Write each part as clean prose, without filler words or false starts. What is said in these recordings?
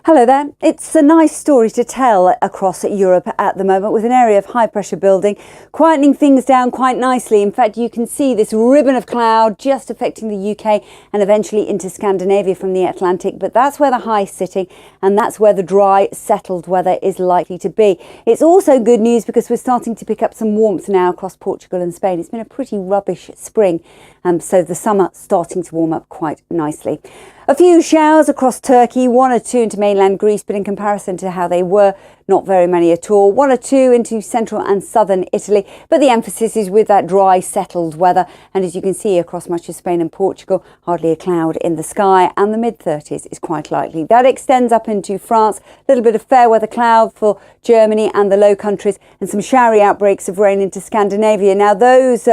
Hello there. It's a nice story to tell across Europe at the moment, with an area of high pressure building, quietening things down quite nicely. In fact, you can see this ribbon of cloud just affecting the UK and eventually into Scandinavia from the Atlantic. But that's where the high is sitting, and that's where the dry, settled weather is likely to be. It's also good news because we're starting to pick up some warmth now across Portugal and Spain. It's been a pretty rubbish spring, so the summer starting to warm up quite nicely. A few showers across Turkey, one or two into mainland Greece, but in comparison to how they were, not very many at all. One or two into central and southern Italy, but the emphasis is with that dry, settled weather. And as you can see across much of Spain and Portugal, hardly a cloud in the sky, and the mid-30s is quite likely. That extends up into France, a little bit of fair weather cloud for Germany and the Low Countries, and some showery outbreaks of rain into Scandinavia. Now those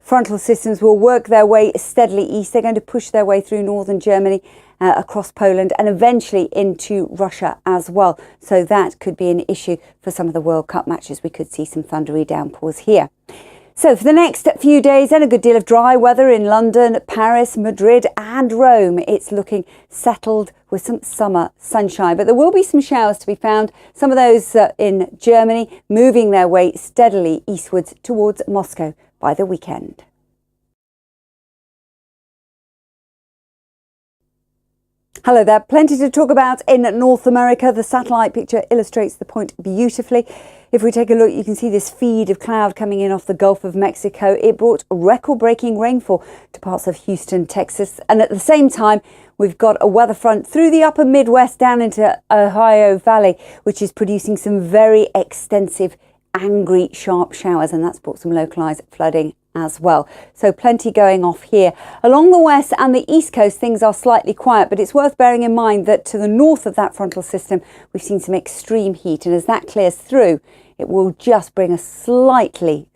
frontal systems will work their way steadily east. They're going to push their way through northern Germany, across Poland, and eventually into Russia as well. So that could be an issue for some of the World Cup matches. We could see some thundery downpours here. So for the next few days, then a good deal of dry weather in London, Paris, Madrid and Rome. It's looking settled with some summer sunshine, but there will be some showers to be found. Some of those in Germany, moving their way steadily eastwards towards Moscow by the weekend. Hello there. Plenty to talk about in North America. The satellite picture illustrates the point beautifully. If we take a look, you can see this feed of cloud coming in off the Gulf of Mexico. It brought record-breaking rainfall to parts of Houston, Texas. And at the same time, we've got a weather front through the upper Midwest down into Ohio Valley, which is producing some very extensive, angry, sharp showers. And that's brought some localized flooding as well. So plenty going off here. Along the west and the east coast, things are slightly quiet, but it's worth bearing in mind that to the north of that frontal system, we've seen some extreme heat. And as that clears through, it will just bring a slightly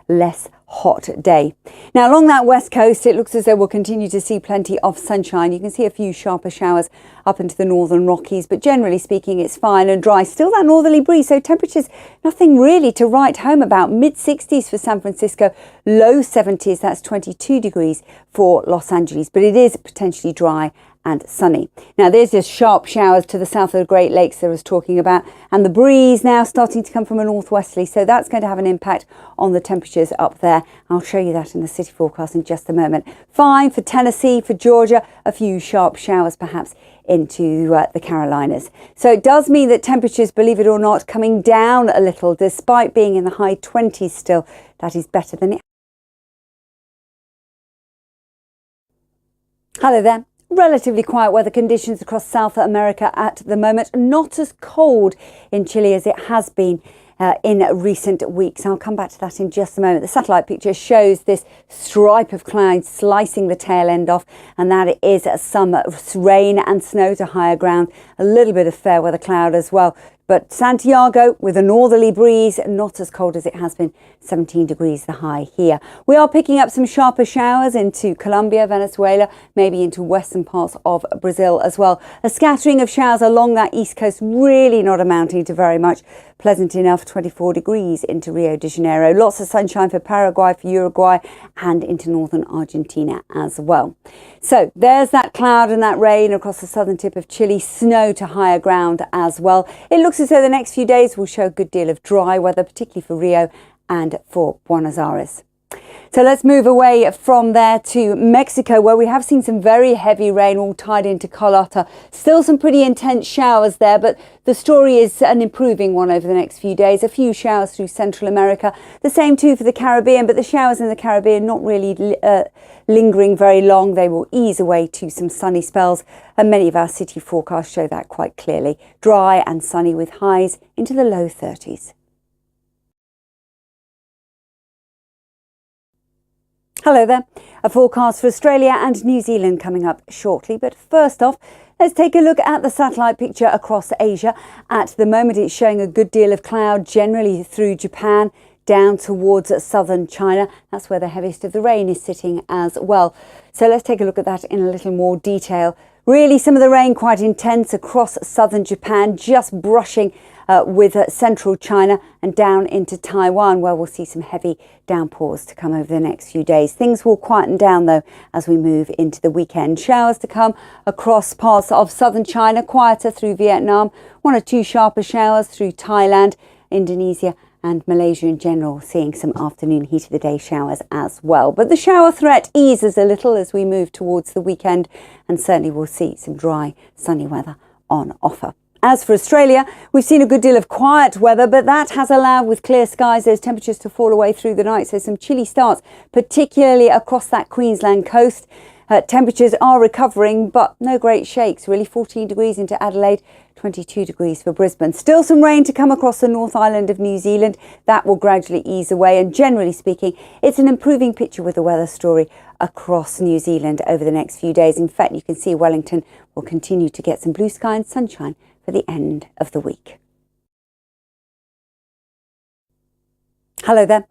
less hot day. Now along that west coast, it looks as though we'll continue to see plenty of sunshine. You can see a few sharper showers up into the northern Rockies, but generally speaking, it's fine and dry. Still that northerly breeze, so temperatures, nothing really to write home about. Mid-60s for San Francisco, low 70s, that's 22 degrees for Los Angeles, but it is potentially dry and sunny. Now there's just sharp showers to the south of the Great Lakes that I was talking about, and the breeze now starting to come from a northwesterly, so that's going to have an impact on the temperatures up there. I'll show you that in the city forecast in just a moment. Fine for Tennessee, for Georgia, a few sharp showers perhaps into the Carolinas. So it does mean that temperatures, believe it or not, coming down a little despite being in the high 20s still. That is better than it. Hello there. Relatively quiet weather conditions across South America at the moment. Not as cold in Chile as it has been in recent weeks. I'll come back to that in just a moment. The satellite picture shows this stripe of clouds slicing the tail end off, and that is some rain and snow to higher ground. A little bit of fair weather cloud as well. But Santiago with a northerly breeze, not as cold as it has been, 17 degrees the high here. We are picking up some sharper showers into Colombia, Venezuela, maybe into western parts of Brazil as well. A scattering of showers along that east coast, really not amounting to very much. Pleasant enough, 24 degrees into Rio de Janeiro. Lots of sunshine for Paraguay, for Uruguay, and into northern Argentina as well. So there's that cloud and that rain across the southern tip of Chile, snow to higher ground as well. It looks as though the next few days will show a good deal of dry weather, particularly for Rio and for Buenos Aires. So let's move away from there to Mexico, where we have seen some very heavy rain all tied into Carlota. Still some pretty intense showers there, but the story is an improving one over the next few days. A few showers through Central America. The same too for the Caribbean, but the showers in the Caribbean not really lingering very long. They will ease away to some sunny spells, and many of our city forecasts show that quite clearly. Dry and sunny with highs into the low 30s. Hello there. A forecast for Australia and New Zealand coming up shortly. But first off, let's take a look at the satellite picture across Asia. At the moment, it's showing a good deal of cloud generally through Japan down towards southern China. That's where the heaviest of the rain is sitting as well. So let's take a look at that in a little more detail. Really, some of the rain quite intense across southern Japan, just brushing with central China and down into Taiwan, where we'll see some heavy downpours to come over the next few days. Things will quieten down though as we move into the weekend. Showers to come across parts of southern China, quieter through Vietnam, 1 or 2 sharper showers through Thailand, Indonesia and Malaysia in general, seeing some afternoon heat of the day showers as well. But the shower threat eases a little as we move towards the weekend, and certainly we'll see some dry, sunny weather on offer. As for Australia, we've seen a good deal of quiet weather, but that has allowed, with clear skies, those temperatures to fall away through the night. So some chilly starts, particularly across that Queensland coast. Temperatures are recovering, but no great shakes, really. 14 degrees into Adelaide, 22 degrees for Brisbane. Still some rain to come across the North Island of New Zealand. That will gradually ease away, and generally speaking, it's an improving picture with the weather story across New Zealand over the next few days. In fact, you can see Wellington will continue to get some blue sky and sunshine for the end of the week. Hello there.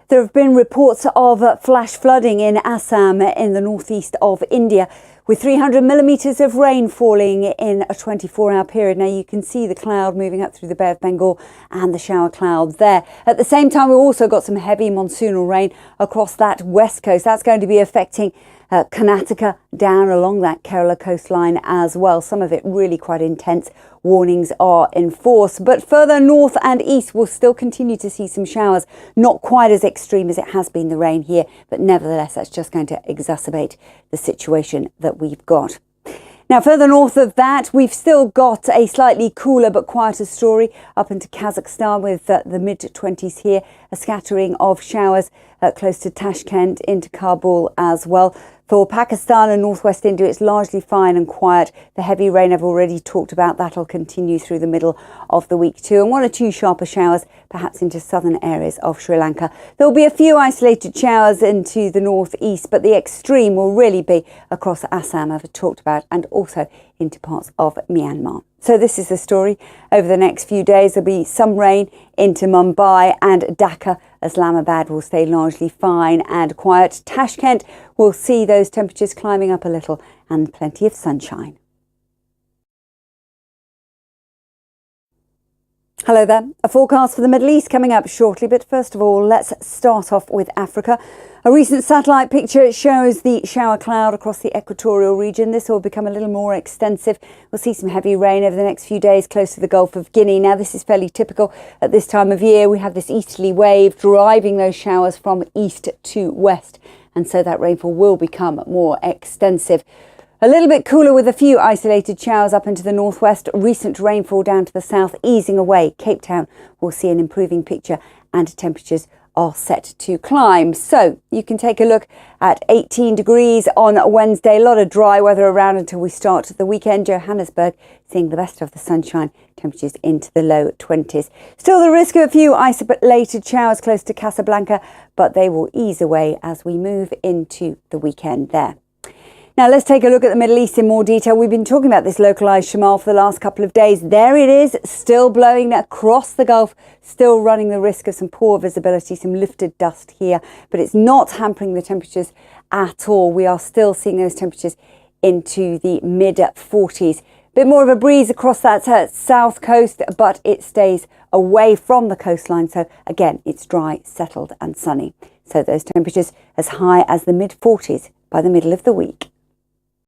There have been reports of flash flooding in Assam in the northeast of India, with 300 millimetres of rain falling in a 24-hour period. Now you can see the cloud moving up through the Bay of Bengal and the shower cloud there. At the same time, we've also got some heavy monsoonal rain across that west coast. That's going to be affecting Karnataka down along that Kerala coastline as well. Some of it really quite intense. Warnings are in force, but further north and east we'll still continue to see some showers, not quite as extreme as it has been the rain here, but nevertheless that's just going to exacerbate the situation that we've got. Now, further north of that, we've still got a slightly cooler but quieter story up into Kazakhstan with the mid-20s here, a scattering of showers close to Tashkent into Kabul as well. For Pakistan and northwest India, it's largely fine and quiet. The heavy rain I've already talked about, that'll continue through the middle of the week too. And 1 or 2 sharper showers, perhaps into southern areas of Sri Lanka. There'll be a few isolated showers into the northeast, but the extreme will really be across Assam, I've talked about, and also into parts of Myanmar. So this is the story. Over the next few days, there'll be some rain into Mumbai and Dhaka. Islamabad will stay largely fine and quiet. Tashkent will see those temperatures climbing up a little and plenty of sunshine. Hello there. A forecast for the Middle East coming up shortly, but first of all, let's start off with Africa. A recent satellite picture shows the shower cloud across the equatorial region. This will become a little more extensive. We'll see some heavy rain over the next few days close to the Gulf of Guinea. Now, this is fairly typical at this time of year. We have this easterly wave driving those showers from east to west, and so that rainfall will become more extensive. A little bit cooler with a few isolated showers up into the northwest. Recent rainfall down to the south easing away. Cape Town will see an improving picture and temperatures are set to climb. So you can take a look at 18 degrees on Wednesday. A lot of dry weather around until we start the weekend. Johannesburg seeing the best of the sunshine. Temperatures into the low 20s. Still the risk of a few isolated showers close to Casablanca, but they will ease away as we move into the weekend there. Now let's take a look at the Middle East in more detail. We've been talking about this localised shamal for the last couple of days. There it is, still blowing across the Gulf, still running the risk of some poor visibility, some lifted dust here, but it's not hampering the temperatures at all. We are still seeing those temperatures into the mid-40s. Bit more of a breeze across that south coast, but it stays away from the coastline. So again, it's dry, settled and sunny. So those temperatures as high as the mid-40s by the middle of the week.